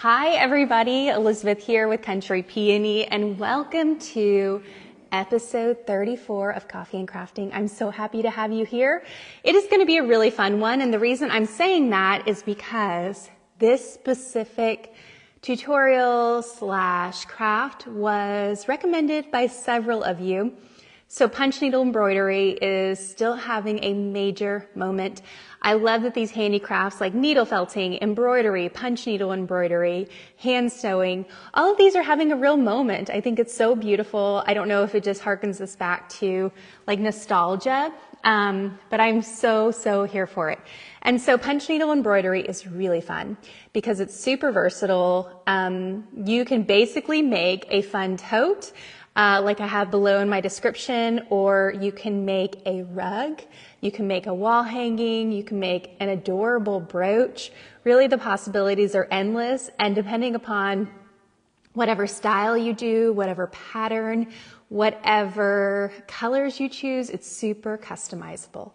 Hi everybody, Elizabeth here with Country Peony, and welcome to episode 34 of Coffee and Crafting. I'm so happy to have you here. It is going to be a really fun one, and the reason I'm saying that is because this specific tutorial / craft was recommended by several of you. So punch needle embroidery is still having a major moment. I love that these handicrafts like needle felting, embroidery, punch needle embroidery, hand sewing, all of these are having a real moment. I think it's so beautiful. I don't know if it just harkens us back to like nostalgia, but I'm so here for it. And so punch needle embroidery is really fun because it's super versatile. You can basically make a fun tote, like I have below in my description, or you can make a rug, you can make a wall hanging, you can make an adorable brooch. Really the possibilities are endless, and depending upon whatever style you do, whatever pattern, whatever colors you choose, it's super customizable.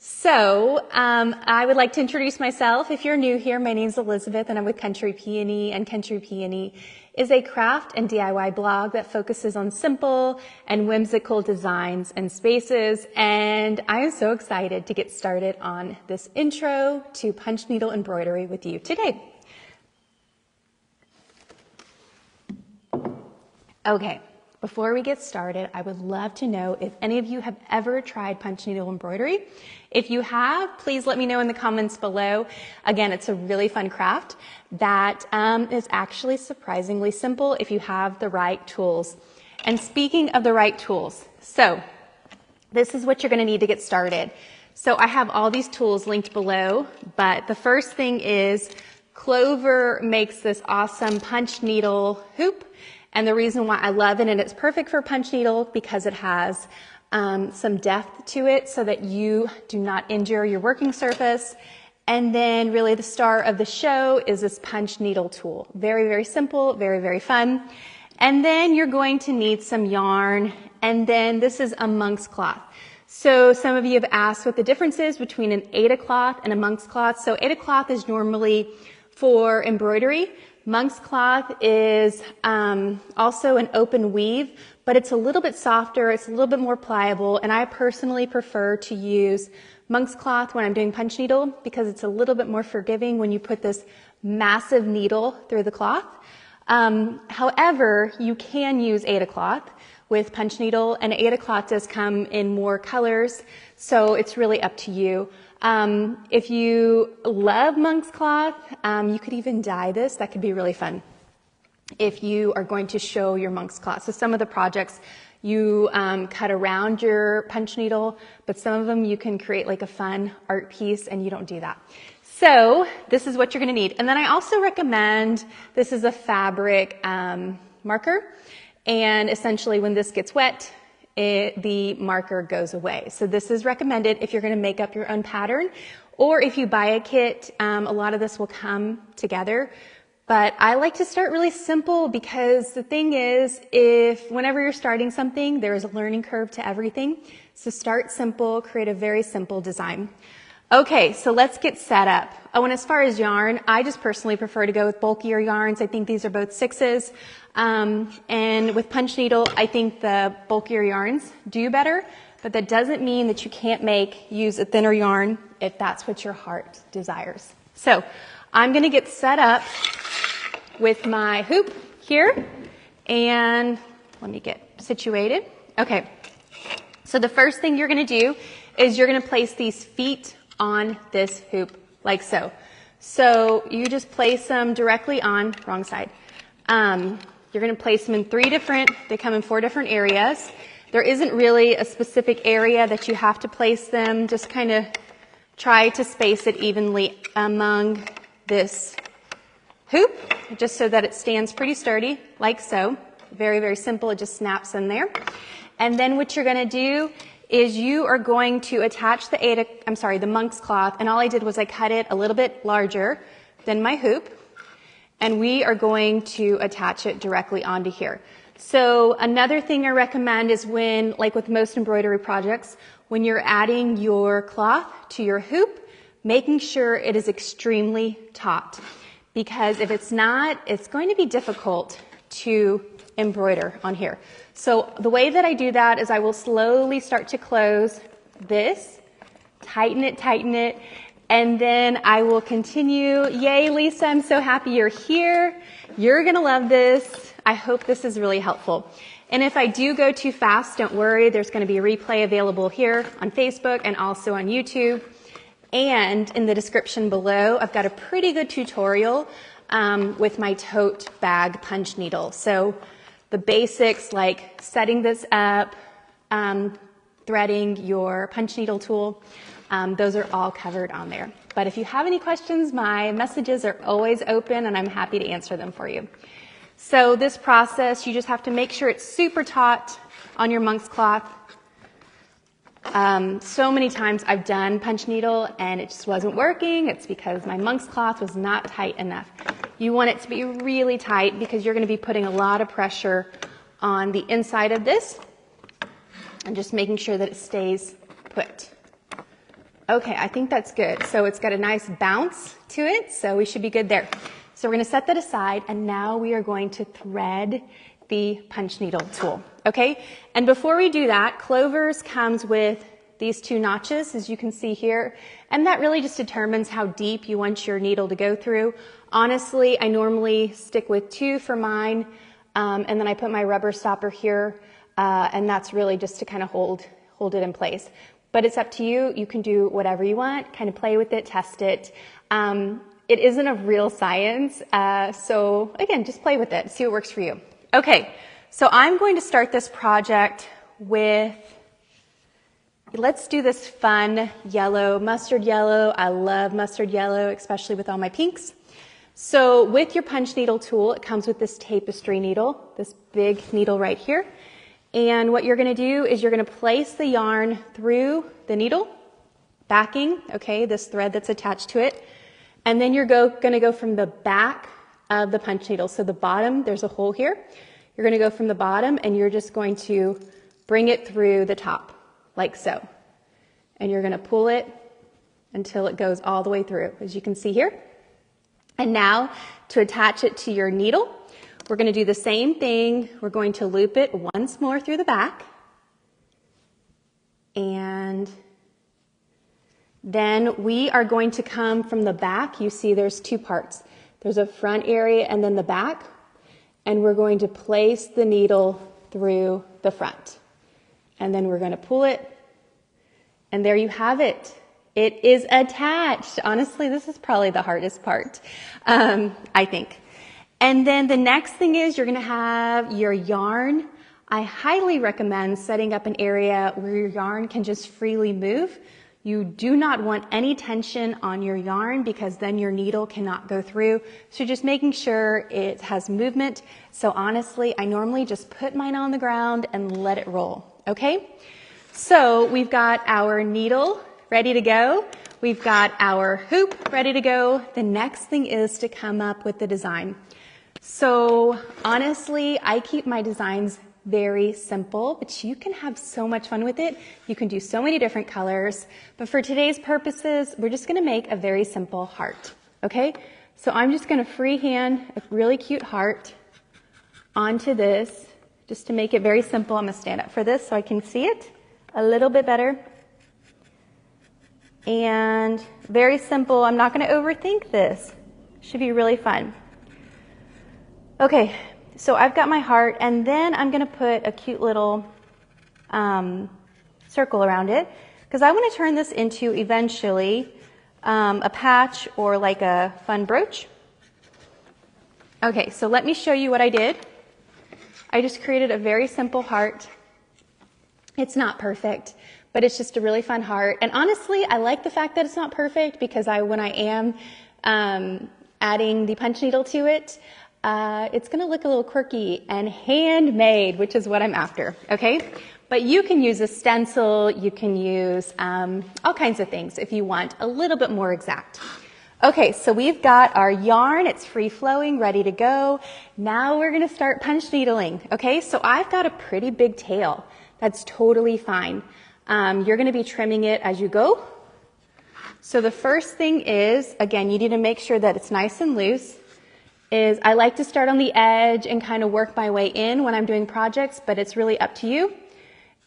So I would like to introduce myself. If you're new here, my name's Elizabeth and I'm with Country Peony, and Country Peony is a craft and DIY blog that focuses on simple and whimsical designs and spaces. And I am so excited to get started on this intro to punch needle embroidery with you today. Okay. Before we get started, I would love to know if any of you have ever tried punch needle embroidery. If you have, please let me know in the comments below. Again, it's a really fun craft that is actually surprisingly simple if you have the right tools. And speaking of the right tools, so this is what you're going to need to get started. So I have all these tools linked below, but the first thing is Clover makes this awesome punch needle hoop. And the reason why I love it, and it's perfect for punch needle because it has some depth to it so that you do not injure your working surface. And then really the star of the show is this punch needle tool. Very simple, very fun. And then you're going to need some yarn, and then this is a monk's cloth. So some of you have asked what the difference is between an Aida cloth and a monk's cloth. So Aida cloth is normally for embroidery. Monk's cloth is also an open weave, but it's a little bit softer, it's a little bit more pliable, and I personally prefer to use monk's cloth when I'm doing punch needle because it's a little bit more forgiving when you put this massive needle through the cloth. However, you can use Aida cloth with punch needle, and Aida cloth does come in more colors, so it's really up to you. If you love monk's cloth, you could even dye this. That could be really fun if you are going to show your monk's cloth. So some of the projects you cut around your punch needle, but some of them you can create like a fun art piece, and you don't do that. So this is what you're going to need. And then I also recommend, this is a fabric marker, and essentially when this gets wet, the marker goes away. So this is recommended if you're going to make up your own pattern, or if you buy a kit, a lot of this will come together. But I like to start really simple because the thing is, whenever you're starting something, there is a learning curve to everything. So start simple, create a very simple design. Okay, so let's get set up. Oh, and as far as yarn, I just personally prefer to go with bulkier yarns. I think these are both 6s. And with punch needle, I think the bulkier yarns do better, but that doesn't mean that you can't use a thinner yarn if that's what your heart desires. So I'm going to get set up with my hoop here, and let me get situated. Okay, so the first thing you're going to do is you're going to place these feet on this hoop like so. So you just place them directly on, wrong side. You're going to place them in they come in 4 different areas. There isn't really a specific area that you have to place them. Just kind of try to space it evenly among this hoop, just so that it stands pretty sturdy, like so. Very simple, it just snaps in there. And then what you're going to do is you are going to attach the monk's cloth, and all I did was I cut it a little bit larger than my hoop, and we are going to attach it directly onto here. So another thing I recommend is when, like with most embroidery projects, when you're adding your cloth to your hoop, making sure it is extremely taut. because if it's not, it's going to be difficult to embroider on here. So the way that I do that is I will slowly start to close this, tighten it, and then I will continue. Yay, Lisa, I'm so happy you're here. You're gonna love this. I hope this is really helpful. And if I do go too fast, don't worry, there's gonna be a replay available here on Facebook and also on YouTube. And in the description below, I've got a pretty good tutorial with my tote bag punch needle. So the basics like setting this up, threading your punch needle tool, those are all covered on there. But if you have any questions, my messages are always open and I'm happy to answer them for you. So this process, you just have to make sure it's super taut on your monk's cloth. So many times I've done punch needle and it just wasn't working. It's because my monk's cloth was not tight enough. You want it to be really tight because you're going to be putting a lot of pressure on the inside of this and just making sure that it stays put. Okay, I think that's good. So it's got a nice bounce to it, so we should be good there. So we're going to set that aside, and now we are going to thread the punch needle tool, okay? And before we do that, Clover's comes with these 2 notches, as you can see here, and that really just determines how deep you want your needle to go through. Honestly, I normally stick with 2 for mine, and then I put my rubber stopper here, and that's really just to kind of hold it in place. But it's up to you. You can do whatever you want, kind of play with it, test it. It isn't a real science, so again, just play with it, see what works for you. Okay, so I'm going to start this project with, let's do this fun yellow, mustard yellow. I love mustard yellow, especially with all my pinks. So with your punch needle tool, it comes with this tapestry needle, this big needle right here. And what you're going to do is you're going to place the yarn through the needle, backing, okay, this thread that's attached to it. And then you're going to go from the back of the punch needle. So the bottom, there's a hole here. You're going to go from the bottom and you're just going to bring it through the top, like so. And you're going to pull it until it goes all the way through, as you can see here. And now to attach it to your needle, we're going to do the same thing. We're going to loop it once more through the back. And then we are going to come from the back. You see there's 2 parts. There's a front area and then the back. And we're going to place the needle through the front. And then we're going to pull it. And there you have it. It is attached. Honestly, this is probably the hardest part, I think. And then the next thing is you're going to have your yarn. I highly recommend setting up an area where your yarn can just freely move. You do not want any tension on your yarn because then your needle cannot go through. So just making sure it has movement. So honestly, I normally just put mine on the ground and let it roll, okay? So we've got our needle ready to go. We've got our hoop ready to go. The next thing is to come up with the design. So honestly, I keep my designs very simple, but you can have so much fun with it. You can do so many different colors, but for today's purposes, we're just gonna make a very simple heart, okay? So I'm just gonna freehand a really cute heart onto this, just to make it very simple. I'm gonna stand up for this so I can see it a little bit better. And very simple, I'm not gonna overthink this. Should be really fun. Okay, so I've got my heart, and then I'm going to put a cute little circle around it, because I want to turn this into eventually a patch or like a fun brooch. Okay, so let me show you what I did. I just created a very simple heart. It's not perfect, but it's just a really fun heart. And honestly, I like the fact that it's not perfect because when I am adding the punch needle to it, it's going to look a little quirky and handmade, which is what I'm after, okay? But you can use a stencil, you can use all kinds of things if you want a little bit more exact. Okay, so we've got our yarn, it's free-flowing, ready to go. Now we're going to start punch needling, okay? So I've got a pretty big tail. That's totally fine. You're going to be trimming it as you go. So the first thing is, again, you need to make sure that it's nice and loose. is I like to start on the edge and kind of work my way in when I'm doing projects, but it's really up to you.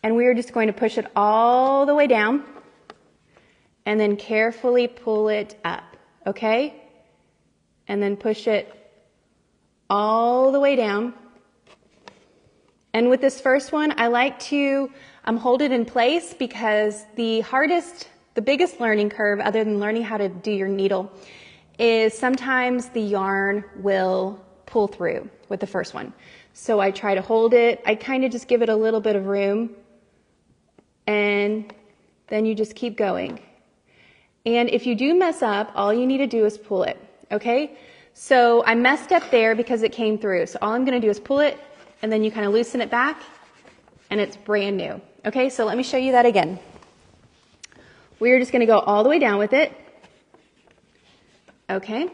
And we are just going to push it all the way down and then carefully pull it up, okay? And then push it all the way down. And with this first one, I like to hold it in place because the biggest learning curve, other than learning how to do your needle, is sometimes the yarn will pull through with the first one. So I try to hold it. I kind of just give it a little bit of room, and then you just keep going. And if you do mess up, all you need to do is pull it, okay? So I messed up there because it came through. So all I'm going to do is pull it, and then you kind of loosen it back, and it's brand new. Okay, so let me show you that again. We're just going to go all the way down with it. Okay.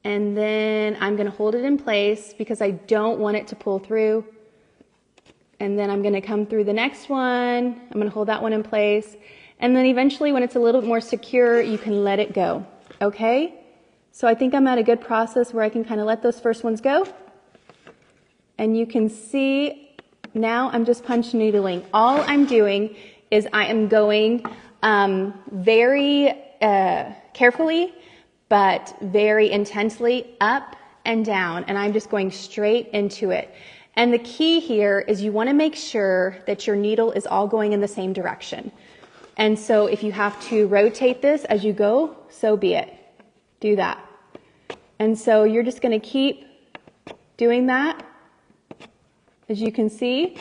And then I'm going to hold it in place because I don't want it to pull through. And then I'm going to come through the next one. I'm going to hold that one in place. And then eventually when it's a little bit more secure, you can let it go. Okay? So I think I'm at a good process where I can kind of let those first ones go. And you can see now I'm just punch needling. All I'm doing is I am going very carefully, but very intensely up and down, and I'm just going straight into it. And the key here is you want to make sure that your needle is all going in the same direction. And so if you have to rotate this as you go, so be it. Do that. And so you're just going to keep doing that, as you can see.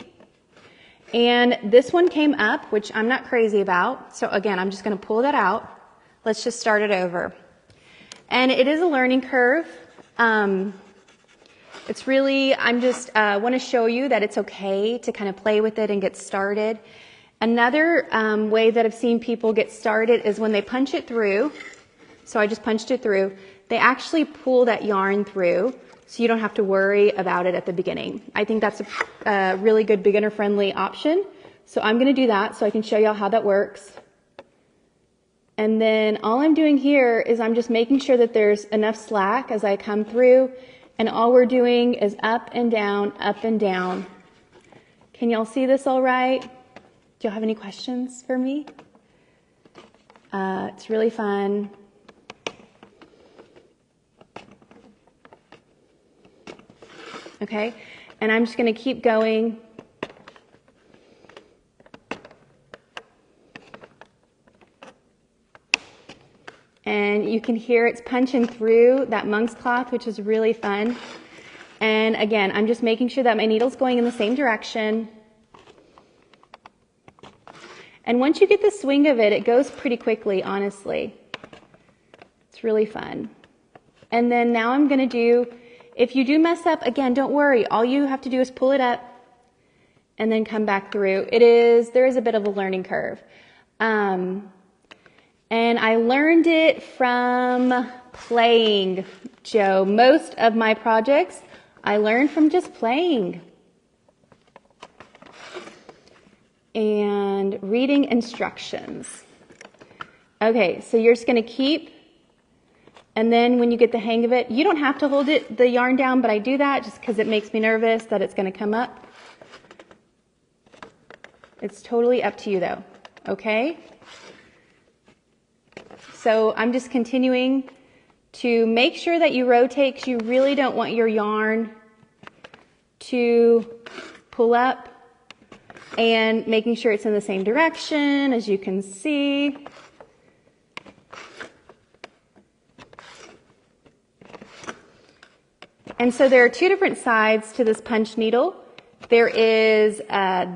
And this one came up, which I'm not crazy about. So again, I'm just going to pull that out. Let's just start it over. And it is a learning curve. It's really, I'm just want to show you that it's okay to kind of play with it and get started. Another way that I've seen people get started is when they punch it through. So I just punched it through. They actually pull that yarn through, so you don't have to worry about it at the beginning. I think that's a really good beginner-friendly option. So I'm going to do that so I can show y'all how that works. And then all I'm doing here is I'm just making sure that there's enough slack as I come through. And all we're doing is up and down, up and down. Can y'all see this all right? Do y'all have any questions for me? It's really fun. Okay, and I'm just going to keep going. And you can hear it's punching through that monk's cloth, which is really fun. And again, I'm just making sure that my needle's going in the same direction. And once you get the swing of it, it goes pretty quickly, honestly. It's really fun. And then now I'm going to do, if you do mess up, again, don't worry. All you have to do is pull it up and then come back through. There is a bit of a learning curve. And I learned it from playing, Joe. Most of my projects, I learned from just playing and reading instructions. Okay, so you're just going to keep, and then when you get the hang of it, you don't have to hold the yarn down, but I do that just because it makes me nervous that it's going to come up. It's totally up to you though, okay? So I'm just continuing to make sure that you rotate because you really don't want your yarn to pull up, and making sure it's in the same direction, as you can see. And so there are two different sides to this punch needle. There is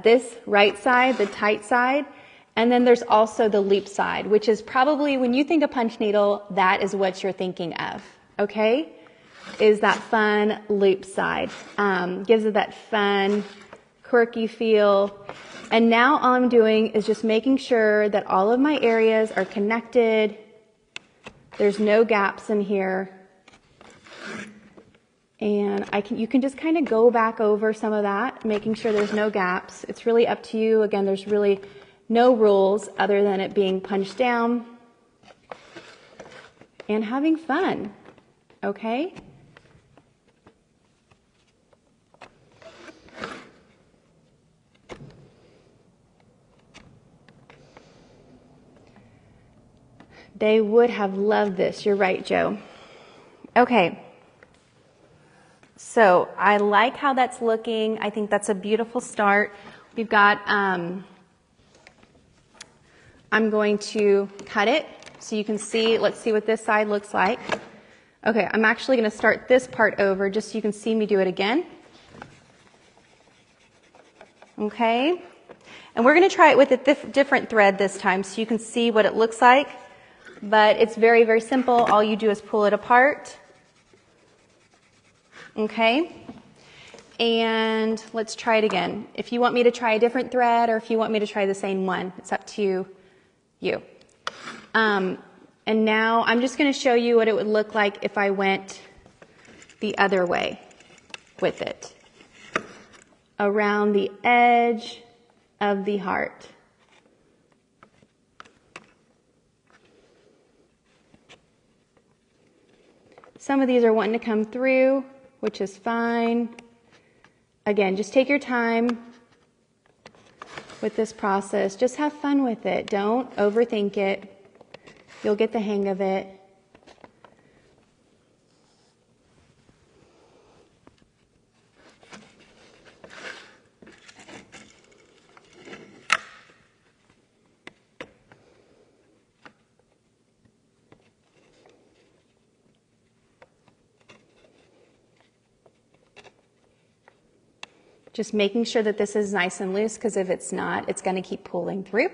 this right side, the tight side, and then there's also the loop side, which is probably, when you think of punch needle, that is what you're thinking of, okay? Is that fun loop side. Gives it that fun, quirky feel. And now all I'm doing is just making sure that all of my areas are connected. There's no gaps in here. And you can just kind of go back over some of that, making sure there's no gaps. It's really up to you. Again, there's really no rules other than it being punched down and having fun. okay? They would have loved this. You're right, Joe. Okay. So I like how that's looking. I think that's a beautiful start. We've got, I'm going to cut it so you can see. Let's see what this side looks like. Okay, I'm actually going to start this part over just so you can see me do it again. Okay. And we're going to try it with a different thread this time so you can see what it looks like. But it's very, very simple. All you do is pull it apart. Okay? And let's try it again. If you want me to try a different thread or if you want me to try the same one, it's up to you. And now I'm just going to show you what it would look like if I went the other way with it. Around the edge of the heart. Some of these are wanting to come through, which is fine. Again, just take your time with this process. Just have fun with it. Don't overthink it. You'll get the hang of it. Just making sure that this is nice and loose, because if it's not, it's going to keep pulling through,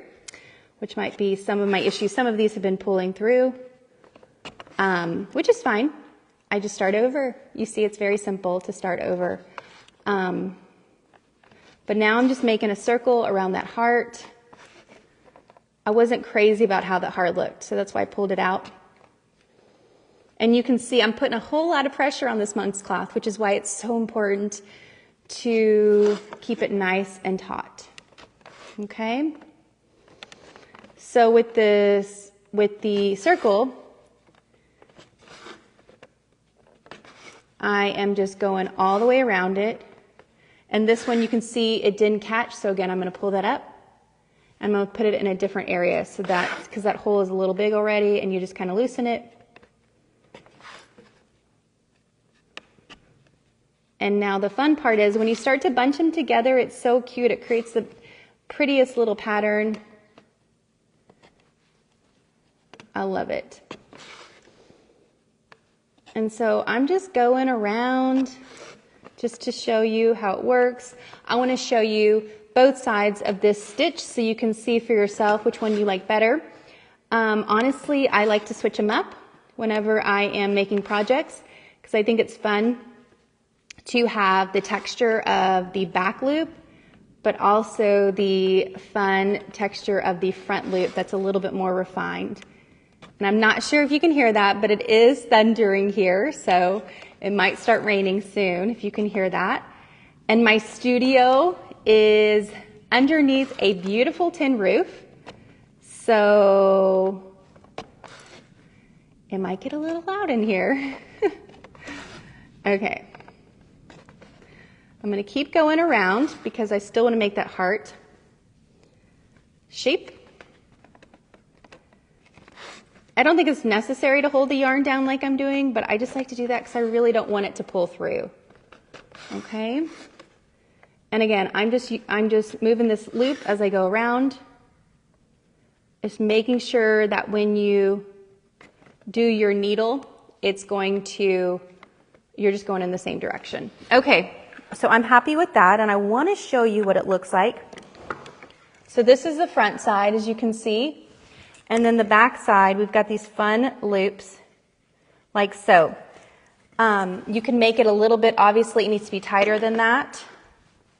which might be some of my issues. Some of these have been pulling through, which is fine. I just start over. You see, it's very simple to start over. But now I'm just making a circle around that heart. I wasn't crazy about how that heart looked, so that's why I pulled it out. And you can see I'm putting a whole lot of pressure on this monk's cloth, which is why it's so important to keep it nice and taut. Okay? So with the circle, I am just going all the way around it. And this one you can see it didn't catch, so again I'm going to pull that up. I'm going to put it in a different area so that, because that hole is a little big already, and you just kind of loosen it. And now the fun part is when you start to bunch them together, it's so cute. It creates the prettiest little pattern. I love it. And so I'm just going around just to show you how it works. I want to show you both sides of this stitch so you can see for yourself which one you like better. Honestly, I like to switch them up whenever I am making projects because I think it's fun to have the texture of the back loop, but also the fun texture of the front loop that's a little bit more refined. And I'm not sure if you can hear that, but it is thundering here, so it might start raining soon if you can hear that. And my studio is underneath a beautiful tin roof, so it might get a little loud in here. Okay. I'm going to keep going around because I still want to make that heart shape. I don't think it's necessary to hold the yarn down like I'm doing, but I just like to do that because I really don't want it to pull through. Okay? And again, I'm just moving this loop as I go around. Just making sure that when you do your needle, it's going to, you're just going in the same direction. Okay. So I'm happy with that, and I want to show you what it looks like. So this is the front side, as you can see. And then the back side, we've got these fun loops, like so. You can make it a little bit, obviously it needs to be tighter than that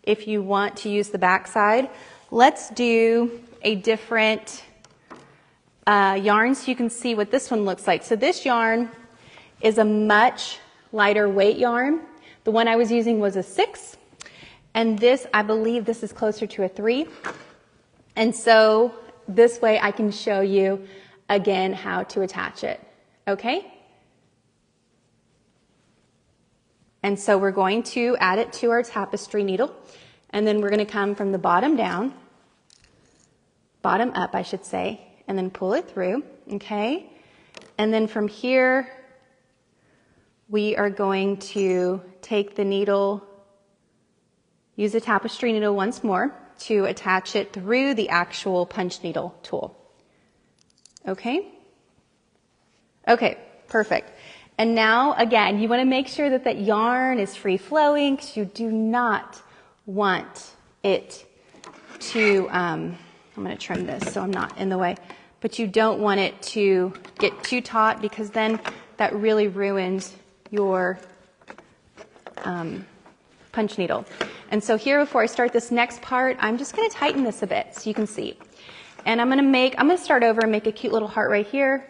if you want to use the back side. Let's do a different yarn so you can see what this one looks like. So this yarn is a much lighter weight yarn. The one I was using was a 6, and this, I believe this is closer to a 3. And so this way I can show you again how to attach it. Okay? And so we're going to add it to our tapestry needle, and then we're going to come from the bottom down, bottom up, I should say, and then pull it through, okay? And then from here, we are going to take the needle, use the tapestry needle once more to attach it through the actual punch needle tool. Okay? Okay, perfect. And now, again, you want to make sure that that yarn is free-flowing because you do not want it to, I'm going to trim this so I'm not in the way, but you don't want it to get too taut because then that really ruins your punch needle. And so here, before I start this next part, I'm just going to tighten this a bit so you can see. And I'm going to start over and make a cute little heart right here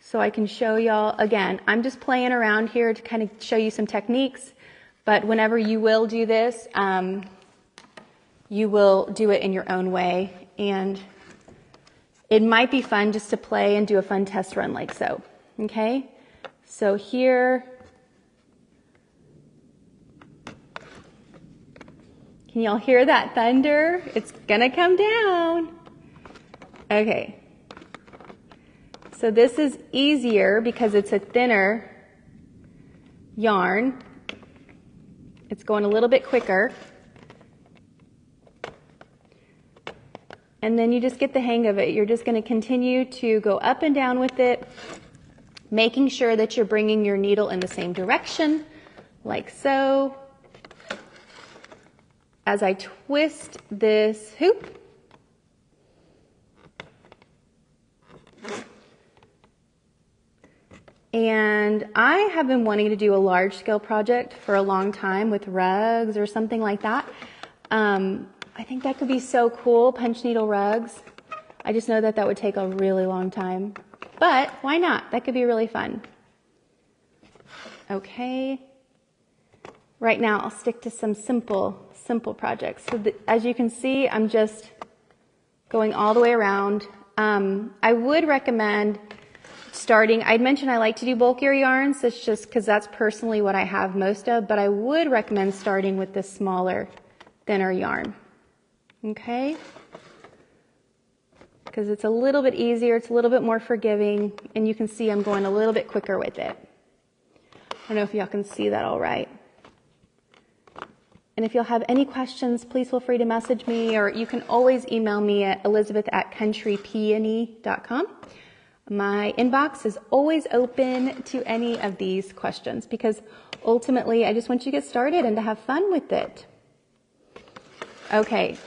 so I can show y'all. Again, I'm just playing around here to kind of show you some techniques, but whenever you will do this, you will do it in your own way. And it might be fun just to play and do a fun test run like so. Okay? So here, can y'all hear that thunder? It's gonna come down. Okay. So this is easier because it's a thinner yarn. It's going a little bit quicker. And then you just get the hang of it. You're just going to continue to go up and down with it, making sure that you're bringing your needle in the same direction, like so. As I twist this hoop, and I have been wanting to do a large scale project for a long time with rugs or something like that. I think that could be so cool, punch needle rugs. I just know that that would take a really long time, but why not? That could be really fun. Okay. Right now I'll stick to some simple projects. So as you can see, I'm just going all the way around. I would recommend starting, I'd mentioned I like to do bulkier yarns. It's just because that's personally what I have most of, but I would recommend starting with this smaller, thinner yarn. Okay? Because it's a little bit easier, it's a little bit more forgiving, and you can see I'm going a little bit quicker with it. I don't know if y'all can see that all right. And if you'll have any questions, please feel free to message me, or you can always email me at elizabeth@countrypeony.com. My inbox is always open to any of these questions because ultimately I just want you to get started and to have fun with it. Okay,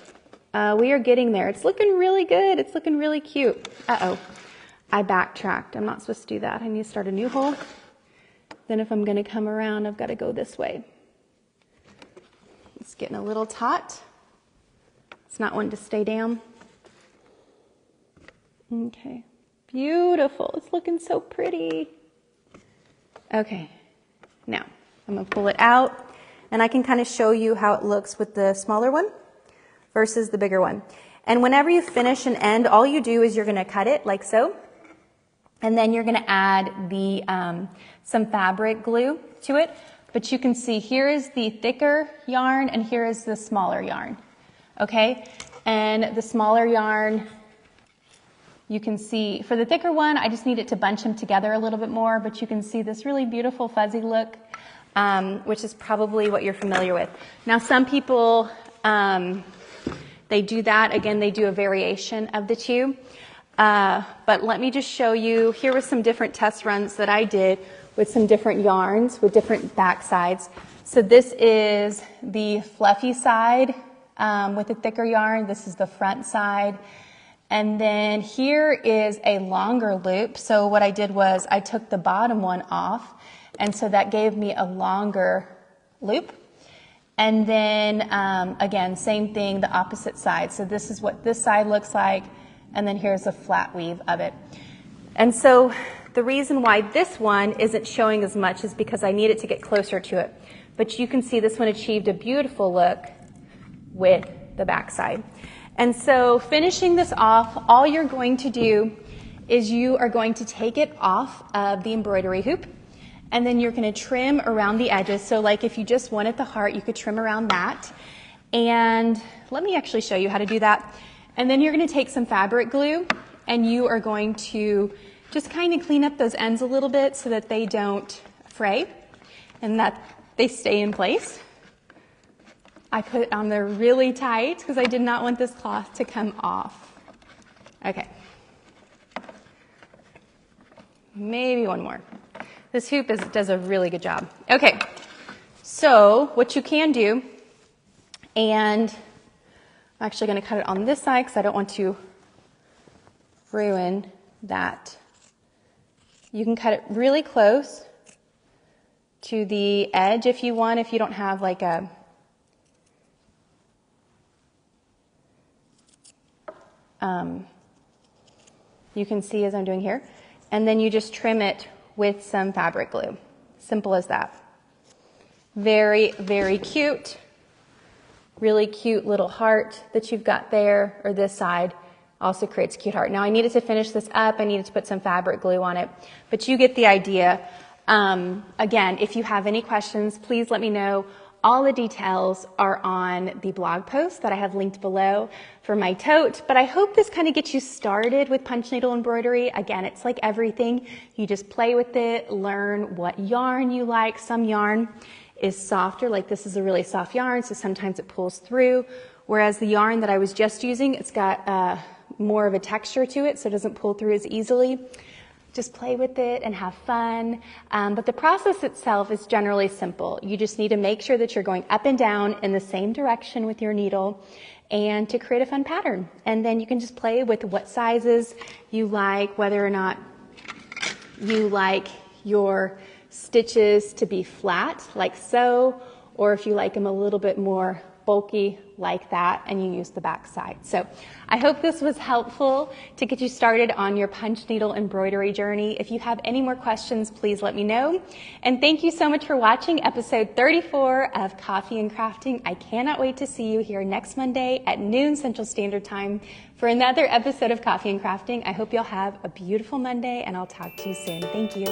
we are getting there. It's looking really good. It's looking really cute. Uh-oh, I backtracked. I'm not supposed to do that. I need to start a new hole. Then if I'm going to come around, I've got to go this way. It's getting a little taut. It's not wanting to stay down. Okay. Beautiful. It's looking so pretty. Okay. Now, I'm going to pull it out, and I can kind of show you how it looks with the smaller one versus the bigger one. And whenever you finish an end, all you do is you're going to cut it like so, and then you're going to add the some fabric glue to it. But you can see here is the thicker yarn, and here is the smaller yarn. Okay? And the smaller yarn, you can see, for the thicker one, I just need it to bunch them together a little bit more, but you can see this really beautiful fuzzy look, which is probably what you're familiar with. Now, some people, they do that. Again, they do a variation of the two. But let me just show you, here were some different test runs that I did with some different yarns, with different back sides. So this is the fluffy side with the thicker yarn. This is the front side. And then here is a longer loop. So what I did was I took the bottom one off, and so that gave me a longer loop. And then again, same thing, the opposite side. So this is what this side looks like, and then here's a flat weave of it. And so the reason why this one isn't showing as much is because I need it to get closer to it. But you can see this one achieved a beautiful look with the back side. And so finishing this off, all you're going to do is you are going to take it off of the embroidery hoop, And then you're gonna trim around the edges. So like if you just wanted the heart, you could trim around that. And let me actually show you how to do that. And then you're gonna take some fabric glue and you are going to just kind of clean up those ends a little bit so that they don't fray and that they stay in place. I put it on there really tight because I did not want this cloth to come off. Okay. Maybe one more. This hoop does a really good job. Okay, so what you can do, and I'm actually going to cut it on this side because I don't want to ruin that. You can cut it really close to the edge if you want, if you don't have like a you can see as I'm doing here, and then you just trim it with some fabric glue. Simple as that. Very, very cute. Really cute little heart that you've got there, or this side also creates a cute heart. Now I needed to finish this up. I needed to put some fabric glue on it, but you get the idea. Again, if you have any questions, please let me know. All the details are on the blog post that I have linked below for my tote, but I hope this kind of gets you started with punch needle embroidery. Again, it's like everything. You just play with it, learn what yarn you like. Some yarn is softer, like this is a really soft yarn, so sometimes it pulls through, whereas the yarn that I was just using, it's got more of a texture to it, so it doesn't pull through as easily. Just play with it and have fun. But the process itself is generally simple. You just need to make sure that you're going up and down in the same direction with your needle and to create a fun pattern. And then you can just play with what sizes you like, whether or not you like your stitches to be flat, like so, or if you like them a little bit more bulky like that, and you use the back side. So I hope this was helpful to get you started on your punch needle embroidery journey. If you have any more questions, please let me know. And thank you so much for watching episode 34 of Coffee and Crafting. I cannot wait to see you here next Monday at noon Central Standard Time for another episode of Coffee and Crafting. I hope you'll have a beautiful Monday, and I'll talk to you soon. Thank you.